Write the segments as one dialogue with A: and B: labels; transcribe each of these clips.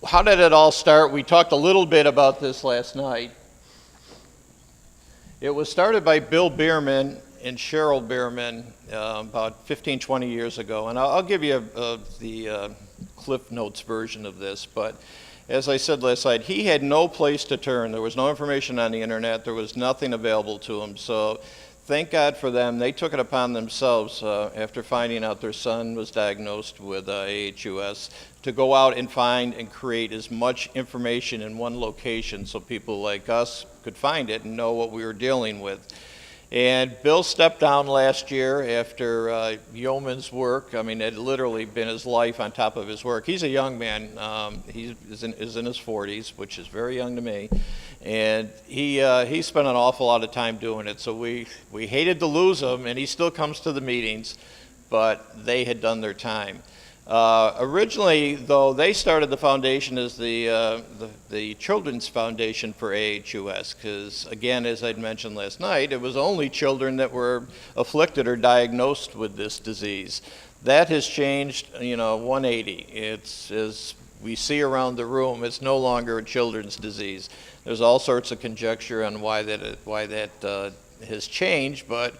A: how did it all start? We talked a little bit about this last night. It was started by Bill Bierman and Cheryl Bierman about 15, 20 years ago. And I'll give you the Cliff Notes version of this. But as I said last night, he had no place to turn. There was no information on the internet. There was nothing available to him. So thank God for them. They took it upon themselves after finding out their son was diagnosed with aHUS to go out and find and create as much information in one location so people like us could find it and know what we were dealing with. And Bill stepped down last year after yeoman's work. I mean, it had literally been his life on top of his work. He's a young man. He is in his 40s, which is very young to me. And he spent an awful lot of time doing it. So we hated to lose him, and he still comes to the meetings, but they had done their time. Originally, though, they started the foundation as the Children's Foundation for aHUS, because, again, as I'd mentioned last night, it was only children that were afflicted or diagnosed with this disease. That has changed, 180. It's, as we see around the room, it's no longer a children's disease. There's all sorts of conjecture on why that has changed, but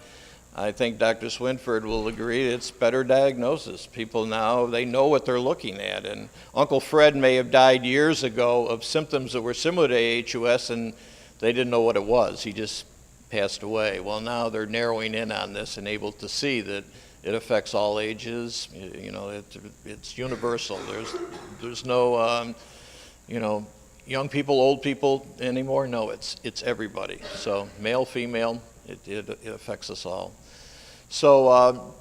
A: I think Dr. Swinford will agree it's better diagnosis. People now, they know what they're looking at. And Uncle Fred may have died years ago of symptoms that were similar to aHUS, and they didn't know what it was. He just passed away. Well, now they're narrowing in on this and able to see that it affects all ages. It's universal. There's no, young people, old people anymore. No, it's everybody. So male, female, it affects us all. So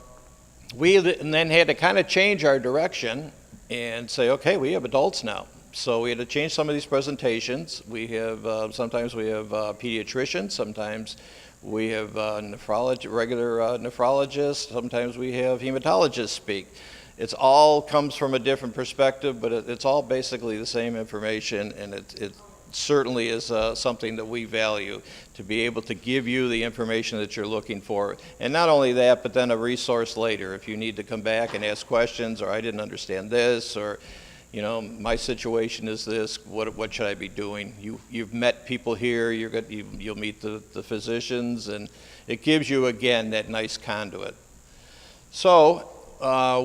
A: we then had to kind of change our direction and say, okay, we have adults now. So we had to change some of these presentations. We have, sometimes we have pediatricians, sometimes we have regular nephrologists, sometimes we have hematologists speak. It's all comes from a different perspective, but it's all basically the same information, and it certainly is something that we value, to be able to give you the information that you're looking for. And not only that, but then a resource later. If you need to come back and ask questions, or I didn't understand this, or my situation is this, what should I be doing? You've met people here, you'll meet the physicians, and it gives you, again, that nice conduit. So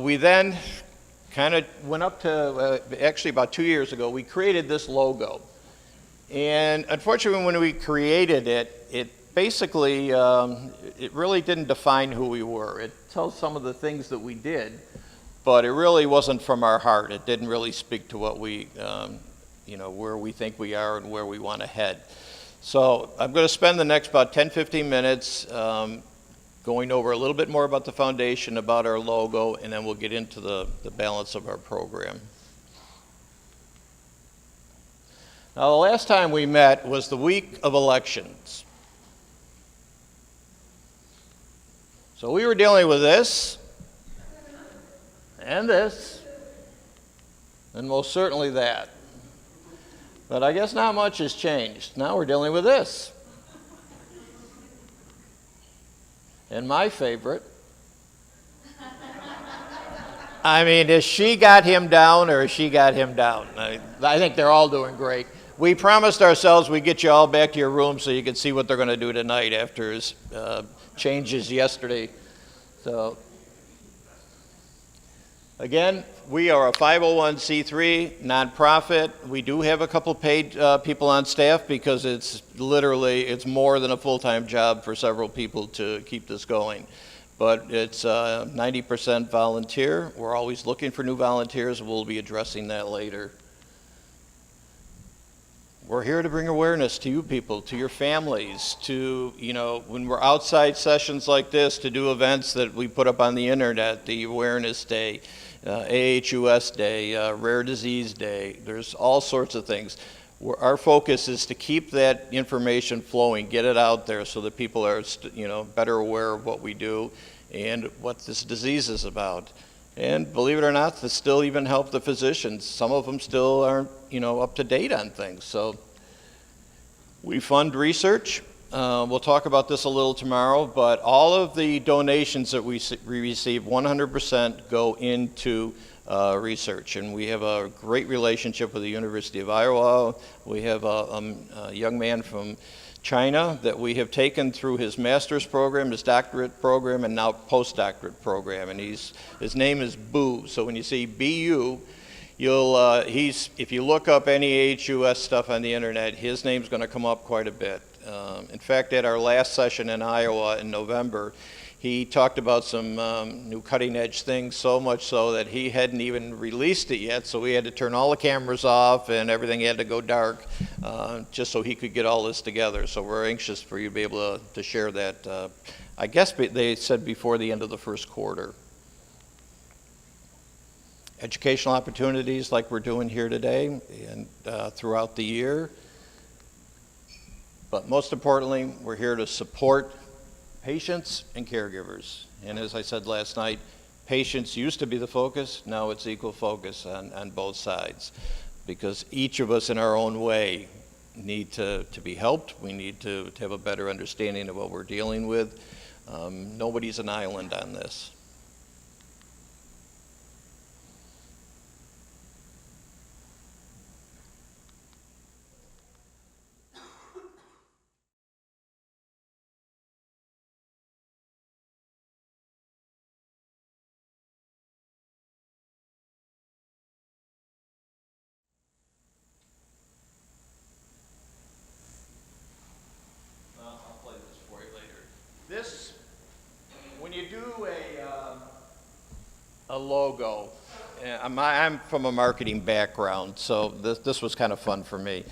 A: we then kind of went up to, actually about 2 years ago, we created this logo. And unfortunately, when we created it, it basically, it really didn't define who we were. It tells some of the things that we did, but it really wasn't from our heart. It didn't really speak to what we, where we think we are and where we want to head. So I'm going to spend the next about 10, 15 minutes going over a little bit more about the foundation, about our logo, and then we'll get into the balance of our program. Now, the last time we met was the week of elections. So we were dealing with this, and this, and most certainly that. But I guess not much has changed. Now we're dealing with this. And my favorite. I mean, has she got him down or has she got him down? I think they're all doing great. We promised ourselves we'd get you all back to your room so you could see what they're going to do tonight after his changes yesterday. So, again, we are a 501c3 nonprofit. We do have a couple paid people on staff because it's more than a full-time job for several people to keep this going. But it's 90% volunteer. We're always looking for new volunteers. We'll be addressing that later. We're here to bring awareness to you people, to your families, to, when we're outside sessions like this, to do events that we put up on the internet, the Awareness Day, aHUS Day, Rare Disease Day. There's all sorts of things. Our focus is to keep that information flowing, get it out there so that people are, better aware of what we do and what this disease is about. And believe it or not, to still even help the physicians. Some of them still aren't, up to date on things. So we fund research. We'll talk about this a little tomorrow, but all of the donations that we receive, 100% go into research. And we have a great relationship with the University of Iowa. We have a young man from China that we have taken through his master's program, his doctorate program, and now postdoctorate program. And his name is Bu. So when you see BU, if you look up any aHUS stuff on the internet, his name's going to come up quite a bit. In fact, at our last session in Iowa in November, he talked about some new cutting edge things, so much so that he hadn't even released it yet, so we had to turn all the cameras off and everything had to go dark just so he could get all this together. So we're anxious for you to be able to share that. I guess they said before the end of the first quarter. Educational opportunities like we're doing here today and throughout the year. But most importantly, we're here to support patients and caregivers. And as I said last night, patients used to be the focus, now it's equal focus on both sides. Because each of us in our own way need to be helped. We need to have a better understanding of what we're dealing with. Nobody's an island on this. This, when you do a logo, I'm from a marketing background, so this was kind of fun for me.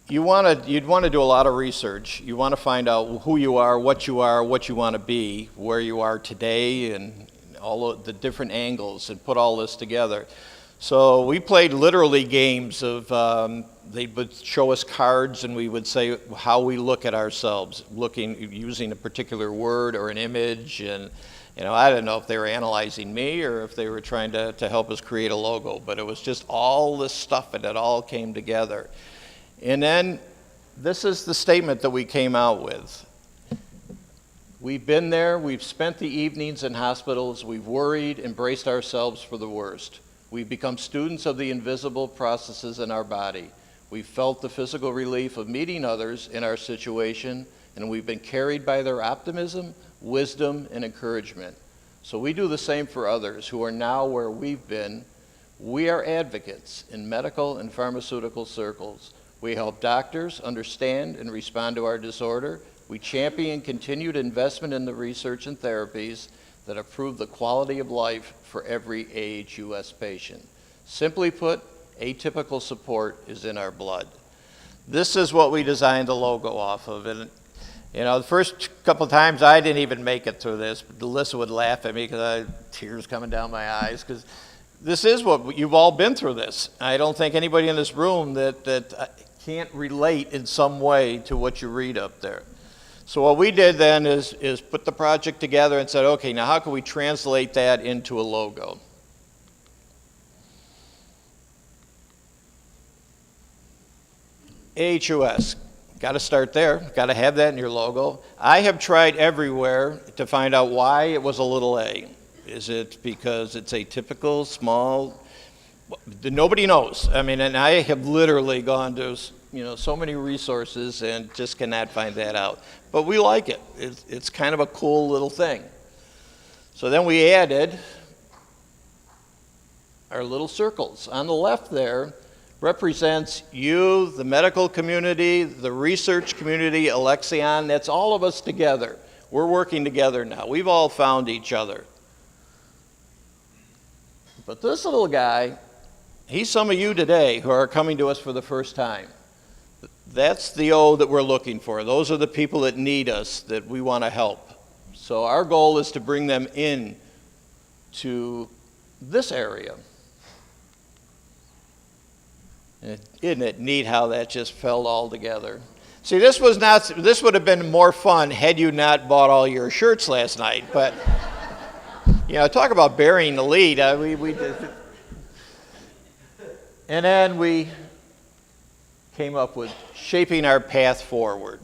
A: You'd want to do a lot of research. You want to find out who you are, what you want to be, where you are today, and all of the different angles, and put all this together. So we played literally games of, they would show us cards and we would say how we look at ourselves, using a particular word or an image. And I don't know if they were analyzing me or if they were trying to help us create a logo, but it was just all this stuff and it all came together. And then this is the statement that we came out with. We've been there, we've spent the evenings in hospitals, we've worried, embraced ourselves for the worst. We've become students of the invisible processes in our body. We've felt the physical relief of meeting others in our situation, and we've been carried by their optimism, wisdom, and encouragement. So we do the same for others who are now where we've been. We are advocates in medical and pharmaceutical circles. We help doctors understand and respond to our disorder. We champion continued investment in the research and therapies that improve the quality of life for every aHUS patient. Simply put, atypical support is in our blood. This is what we designed the logo off of. And the first couple of times I didn't even make it through this. But Alyssa would laugh at me because I had tears coming down my eyes, because this is what you've all been through this. I don't think anybody in this room that can't relate in some way to what you read up there. So what we did then is put the project together and said, okay, now how can we translate that into a logo? aHUS, got to start there, got to have that in your logo. I have tried everywhere to find out why it was a little a. Is it because it's atypical, small? Nobody knows. I mean, and I have literally gone to so many resources and just cannot find that out. But we like it. It's kind of a cool little thing. So then we added our little circles. On the left there represents you, the medical community, the research community, Alexion. That's all of us together. We're working together now. We've all found each other. But this little guy, he's some of you today who are coming to us for the first time. That's the O that we're looking for. Those are the people that need us, that we want to help. So our goal is to bring them in to this area. Isn't it neat how that just fell all together? See, this would have been more fun had you not bought all your shirts last night. But talk about burying the lead. We did. And then we came up with shaping our path forward,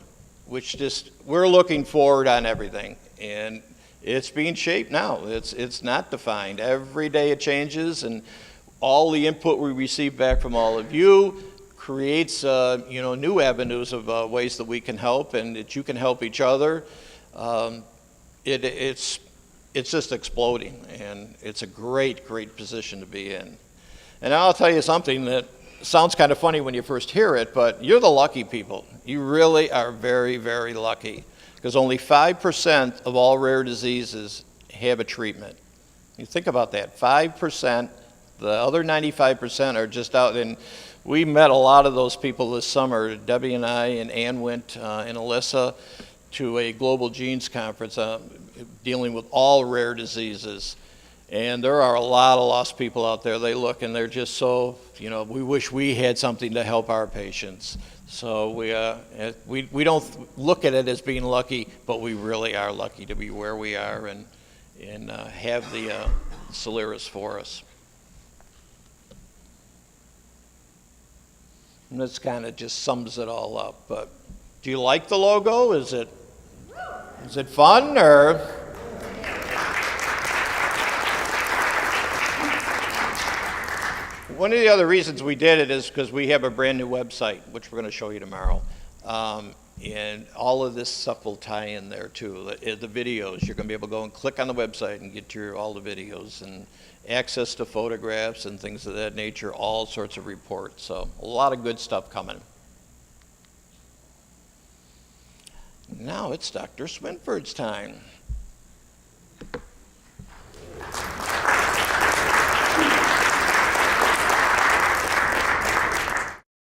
A: which we're looking forward on everything. And it's being shaped now. It's not defined. Every day it changes, and all the input we receive back from all of you creates new avenues of ways that we can help and that you can help each other. It's just exploding, and it's a great position to be in. And I'll tell you something that sounds kind of funny when you first hear it, but you're the lucky people. You really are very, very lucky, because only 5% of all rare diseases have a treatment. You think about that, 5%. The other 95% are just out, and we met a lot of those people this summer. Debbie and I and Ann went, and Alyssa, to a Global Genes Conference dealing with all rare diseases. And there are a lot of lost people out there. They look and they're just so, we wish we had something to help our patients. So we don't look at it as being lucky, but we really are lucky to be where we are and have the Soliris for us. And this kind of just sums it all up. But do you like the logo? Is it fun, or? One of the other reasons we did it is because we have a brand new website, which we're going to show you tomorrow. And all of this stuff will tie in there too. The videos, you're going to be able to go and click on the website and get all the videos and access to photographs and things of that nature, all sorts of reports. So a lot of good stuff coming. Now it's Dr. Swinford's time.